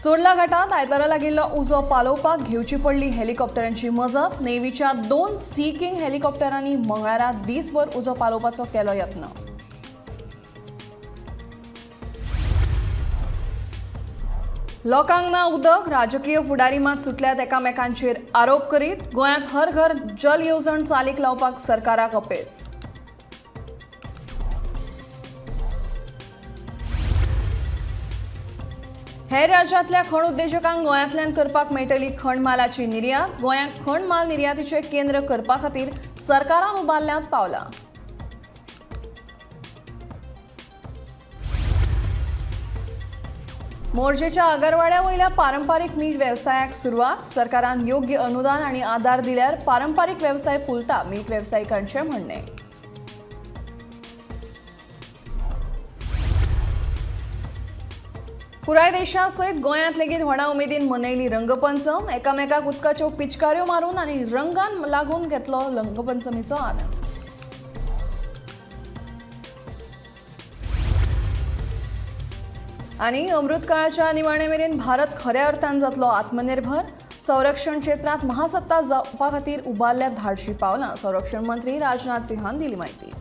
चोडला घाटात आयतारा गेल्लो उजो पालोवपाक घेवची पडली हेलिकॉप्टरांची मजत। नेव्हीच्या 2 सी किंग हेलिकॉप्टरांनी मंगळारा दीसभर उजो पालोवपाचो केलो यत्न। लोकांक ना उदक, राजकीय फुडारी मात सुटल्यात एकामेकांचेर आरोप करीत। गोंयांत हर घर जल येवजण चालीक लावपाक सरकाराक अपेस। हेर राज्यांतल्या खण उद्देजकांक गोंयांतल्यान करपाक मेळटली खण मालाची निर्यात। गोंयांत खण माल निर्यातीचे केंद्र करपा खातीर सरकारान उबारल्यांत पावलां। मोर्जेच्या आगरवाड्या वयल्या पारंपारीक मीठ वेवसायाक सुरवात। सरकारान योग्य अनुदान आनी आदार दिल्यार पारंपारीक वेवसाय फुलता, मीठ वेवसायिकांचें म्हणणें। पुराय देशा सयत गोंयांत लेगीत व्हडा उमेदीन मनयली रंगपंचम। एकामेकाक उदकाच्यो पिचकाऱ्यो मारून आनी रंगान लागून घेतलो रंगपंचमीचो आनंद। आनी अमृत काळाच्या निमाणे मेरेन भारत खऱ्या अर्थान जातलो आत्मनिर्भर। संरक्षण क्षेत्रात महासत्ता जावपा खातीर उबारल्यात धाडशी पावलां। संरक्षण मंत्री राजनाथ सिंहान दिली माहिती।